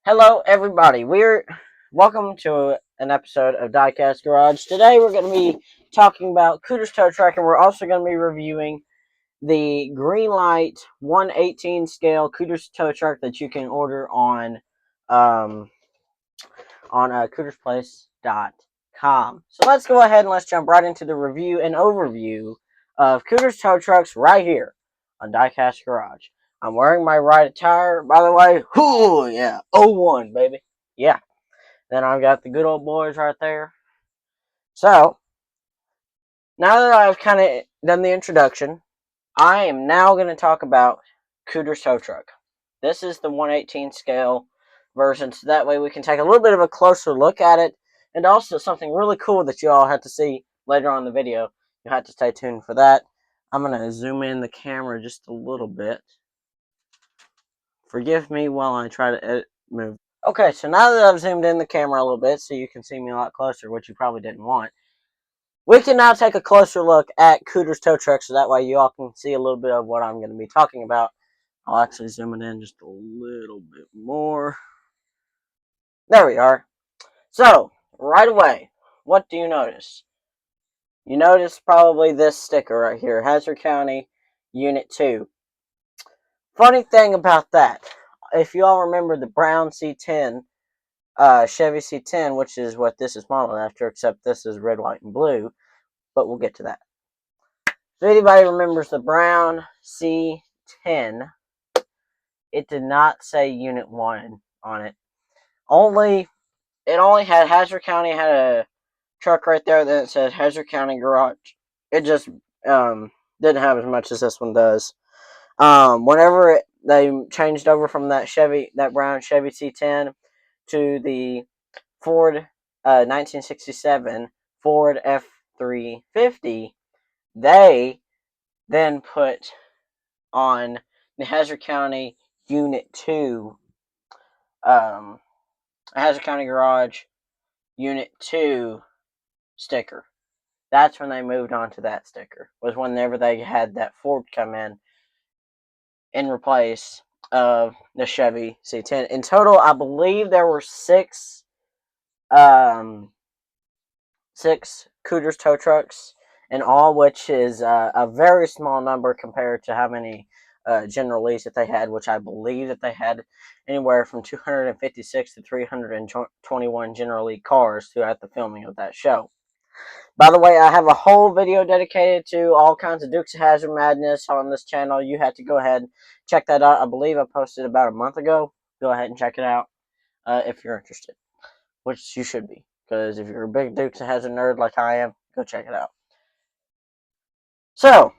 Hello, everybody. We're welcome to an episode of Diecast Garage. Today, we're going to be talking about Cooter's tow truck, and we're also going to be reviewing the Greenlight 1/18 scale Cooter's tow truck that you can order um, on cootersplace.com. So let's go ahead and let's jump right into the review and overview of Cooter's tow trucks right here on Diecast Garage. I'm wearing my right attire, by the way. Ooh, yeah, '01, baby. Yeah. Then I've got the good old boys right there. So, now that I've kind of done the introduction, I am now going to talk about Cooter's tow truck. This is the 1/18 scale version, so that way we can take a little bit of a closer look at it, and also something really cool that you all have to see later on in the video. You have to stay tuned for that. I'm going to zoom in the camera just a little bit. Forgive me while I try to move. Okay, so now that I've zoomed in the camera a little bit so you can see me a lot closer, which you probably didn't want, we can now take a closer look at Cooter's tow truck so that way you all can see a little bit of what I'm going to be talking about. I'll actually zoom it in just a little bit more. There we are. So, right away, what do you notice? You notice probably this sticker right here, Hazard County Unit 2. Funny thing about that, if you all remember the brown C10, Chevy C10, which is what this is modeled after, except this is red, white, and blue, but we'll get to that. If anybody remembers the brown C10, it did not say Unit 1 on it. It only had Hazard County had a truck right there that said Hazard County Garage. It just didn't have as much as this one does. Whenever they changed over from that brown Chevy C10 to the Ford 1967 Ford F350, they then put on the Hazard County Unit 2, Hazard County Garage Unit 2 sticker. That's when they moved on to that sticker, was whenever they had that Ford come in replace of the Chevy C10. In total, I believe there were six Cooter's tow trucks in all, which is a very small number compared to how many general lease that they had, which I believe that they had anywhere from 256 to 321 general lease cars throughout the filming of that show. By the way, I have a whole video dedicated to all kinds of Dukes of Hazzard madness on this channel. You have to go ahead and check that out. I believe I posted about a month ago. Go ahead and check it out if you're interested, which you should be, because if you're a big Dukes of Hazzard nerd like I am, go check it out. So,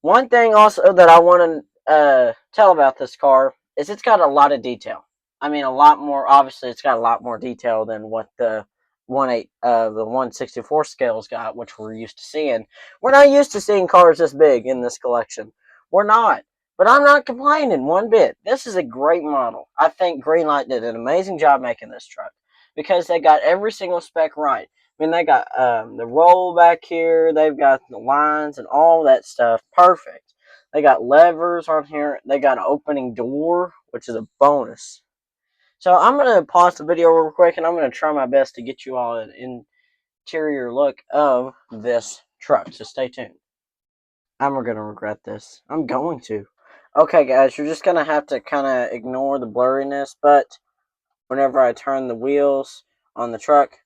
one thing also that I want to tell about this car is it's got a lot of detail. I mean, a lot more. Obviously, it's got a lot more detail than what the 1/64 scale's got, which we're used to seeing. We're not used to seeing cars this big in this collection. We're not. But I'm not complaining one bit. This is a great model. I think Greenlight did an amazing job making this truck because they got every single spec right. I mean, they got the roll back here. They've got the lines and all that stuff perfect. They got levers on here. They got an opening door, which is a bonus. So I'm going to pause the video real quick, and I'm going to try my best to get you all an interior look of this truck. So stay tuned. I'm going to regret this. I'm going to. Okay, guys, you're just going to have to kind of ignore the blurriness, but whenever I turn the wheels on the truck,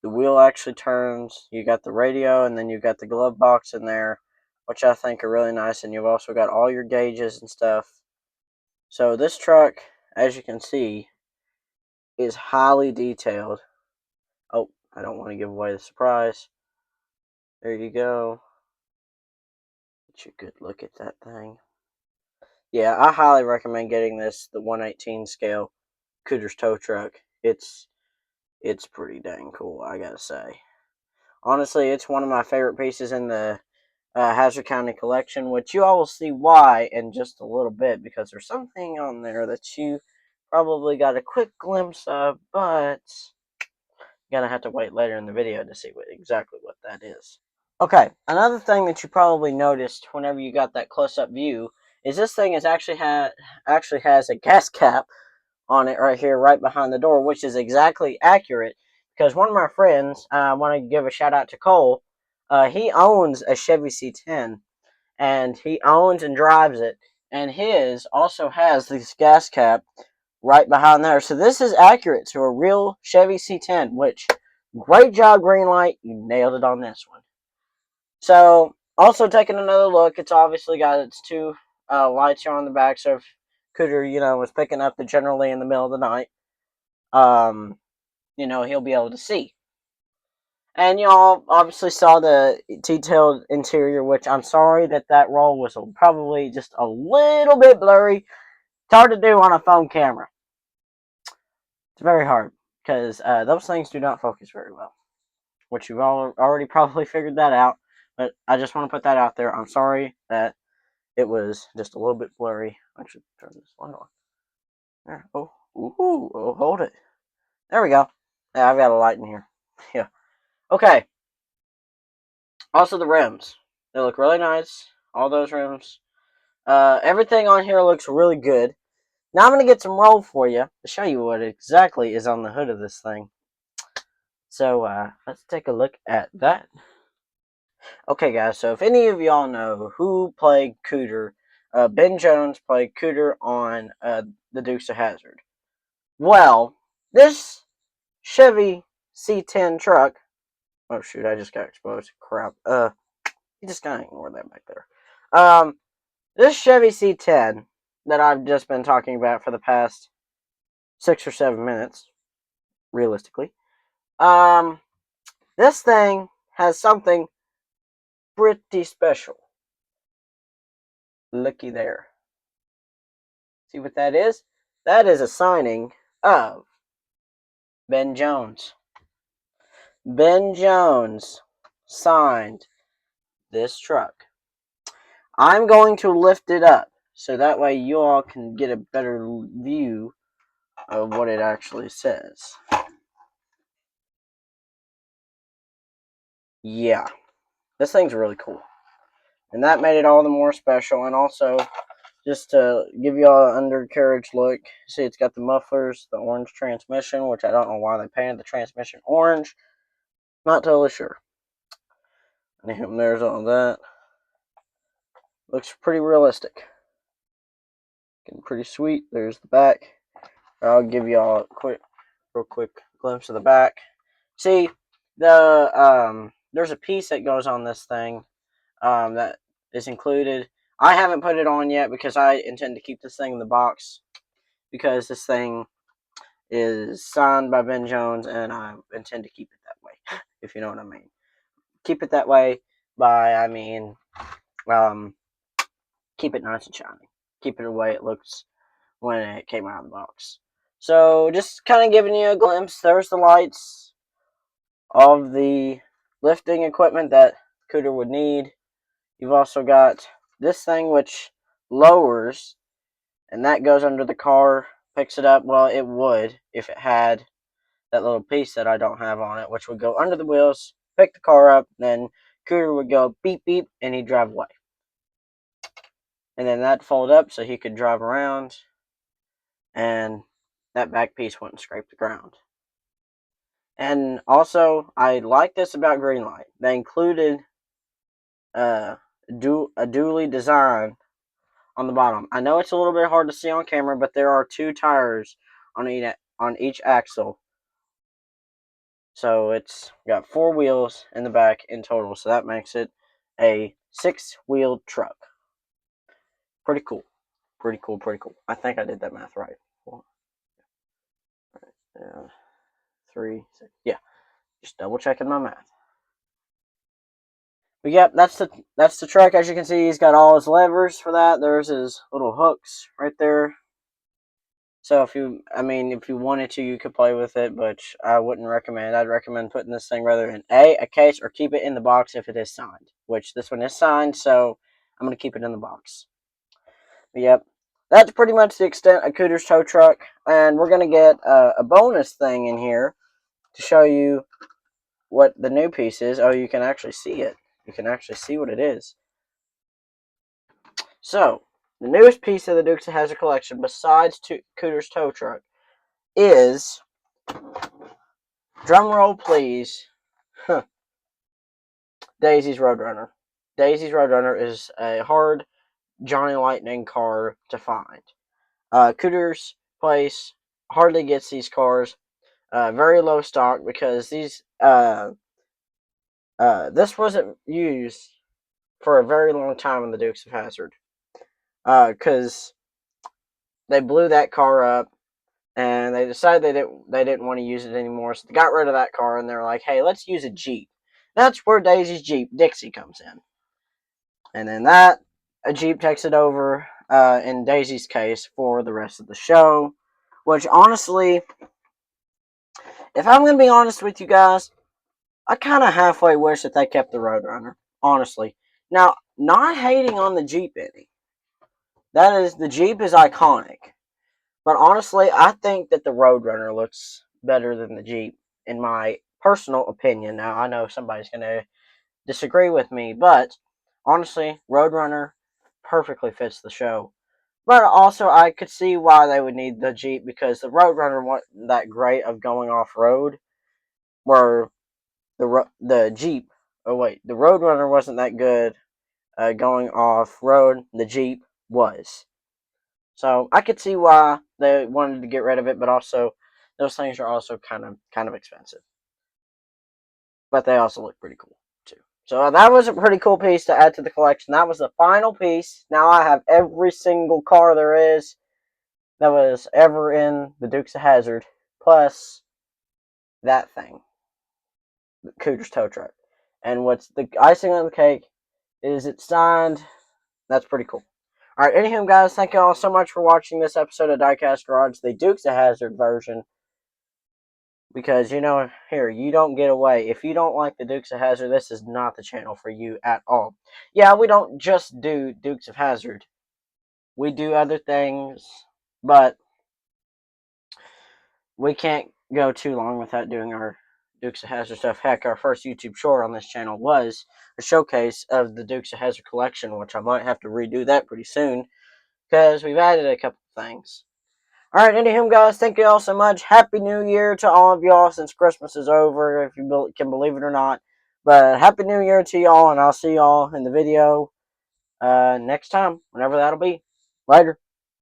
the wheel actually turns. You got the radio, and then you've got the glove box in there, which I think are really nice, and you've also got all your gauges and stuff. So this truck, as you can see, is highly detailed. Oh, I don't want to give away the surprise. There you go. Get you a good look at that thing. Yeah, I highly recommend getting this, the 1/18 scale Cooter's tow truck. It's pretty dang cool, I gotta say. Honestly, it's one of my favorite pieces in the Hazard County collection, which you all will see why in just a little bit, because there's something on there that you probably got a quick glimpse of, but you're gonna have to wait later in the video to see exactly what that is. Okay, another thing that you probably noticed whenever you got that close-up view is this thing is actually has a gas cap on it right here, right behind the door, which is exactly accurate because one of my friends, I want to give a shout out to Cole. He owns a Chevy C10 and he owns and drives it, and his also has this gas cap right behind there. So this is accurate to a real Chevy C10, which great job, Greenlight. You nailed it on this one. So also taking another look, it's obviously got its two lights here on the back. So if Cooter, was picking up the generally in the middle of the night, he'll be able to see. And y'all obviously saw the detailed interior, which I'm sorry that roll was probably just a little bit blurry. It's hard to do on a phone camera. It's very hard because those things do not focus very well, which you've all already probably figured that out. But I just want to put that out there. I'm sorry that it was just a little bit blurry. I should turn this light on. There. Oh, hold it. There we go. Yeah, I've got a light in here. Yeah. Okay. Also, the rims. They look really nice. All those rims. Everything on here looks really good. Now I'm going to get some roll for you to show you what exactly is on the hood of this thing. So, let's take a look at that. Okay, guys, so if any of y'all know who played Cooter, Ben Jones played Cooter on the Dukes of Hazzard. Well, this Chevy C10 truck. Oh shoot! I just got exposed. Crap. You just gotta ignore that back there. This Chevy C10 that I've just been talking about for the past 6 or 7 minutes, realistically. This thing has something pretty special. Looky there. See what that is? That is a signing of Ben Jones. Ben Jones signed this truck. I'm going to lift it up so that way you all can get a better view of what it actually says. Yeah, this thing's really cool. And that made it all the more special. And also, just to give you all an undercarriage look, see it's got the mufflers, the orange transmission, which I don't know why they painted the transmission orange. Not totally sure. And there's all that. Looks pretty realistic. Getting pretty sweet. There's the back. I'll give you all a real quick glimpse of the back. See, there's a piece that goes on this thing that is included. I haven't put it on yet because I intend to keep this thing in the box because this thing is signed by Ben Jones and I intend to keep it that way, if you know what I mean. Keep it that way I mean, keep it nice and shiny. Keep it the way it looks when it came out of the box. So just kind of giving you a glimpse. There's the lights of the lifting equipment that Cooter would need. You've also got this thing which lowers, and that goes under the car, picks it up. Well, it would if it had that little piece that I don't have on it, which would go under the wheels, pick the car up, then Cooter would go beep beep, and he'd drive away. And then that fold up so he could drive around, and that back piece wouldn't scrape the ground. And also, I like this about Greenlight. They included a dually design on the bottom. I know it's a little bit hard to see on camera, but there are 2 tires on each axle. So it's got 4 wheels in the back in total. So that makes it a 6-wheeled truck. Pretty cool. Pretty cool. I think I did that math right. 4, 3, 6. Yeah, just double checking my math. But yep, that's the truck. As you can see, he's got all his levers for that. There's his little hooks right there. So if you wanted to, you could play with it, but I wouldn't recommend. I'd recommend putting this thing rather in a case or keep it in the box if it is signed, which this one is signed, so I'm going to keep it in the box. But yep, that's pretty much the extent of Cooter's tow truck, and we're going to get a bonus thing in here to show you what the new piece is. Oh, you can actually see it. You can actually see what it is. So, the newest piece of the Dukes of Hazzard collection, besides Cooter's tow truck, is, drum roll please, Daisy's Roadrunner. Daisy's Roadrunner is a hard Johnny Lightning car to find. Cooter's place hardly gets these cars. Very low stock because this wasn't used for a very long time in the Dukes of Hazzard. Because they blew that car up and they decided they didn't want to use it anymore, so they got rid of that car and they were like, hey, let's use a Jeep. That's where Daisy's Jeep Dixie comes in. And then a Jeep takes it over, in Daisy's case, for the rest of the show. Which, honestly, if I'm going to be honest with you guys, I kind of halfway wish that they kept the Roadrunner. Honestly. Now, not hating on the Jeep any. The Jeep is iconic. But honestly, I think that the Roadrunner looks better than the Jeep, in my personal opinion. Now, I know somebody's going to disagree with me, but honestly, Roadrunner perfectly fits the show. But also, I could see why they would need the Jeep, because the Roadrunner wasn't that great of going off road, where the Jeep. Oh wait, the Roadrunner wasn't that good going off road. The Jeep was. So I could see why they wanted to get rid of it, but also those things are also kind of expensive. But they also look pretty cool too. So that was a pretty cool piece to add to the collection. That was the final piece. Now I have every single car there is that was ever in the Dukes of Hazzard, plus that thing, the Cooter's tow truck. And what's the icing on the cake is it's signed. That's pretty cool. Alright, anywho, guys, thank you all so much for watching this episode of Diecast Garage, the Dukes of Hazzard version. Because, here, you don't get away. If you don't like the Dukes of Hazzard, this is not the channel for you at all. Yeah, we don't just do Dukes of Hazzard. We do other things, but we can't go too long without doing our Dukes of Hazzard stuff. Heck, our first YouTube short on this channel was a showcase of the Dukes of Hazzard collection, which I might have to redo that pretty soon, because we've added a couple of things. Alright, anywho, guys, thank you all so much. Happy New Year to all of y'all, since Christmas is over, if you can believe it or not. But Happy New Year to y'all, and I'll see y'all in the video next time, whenever that'll be. Later.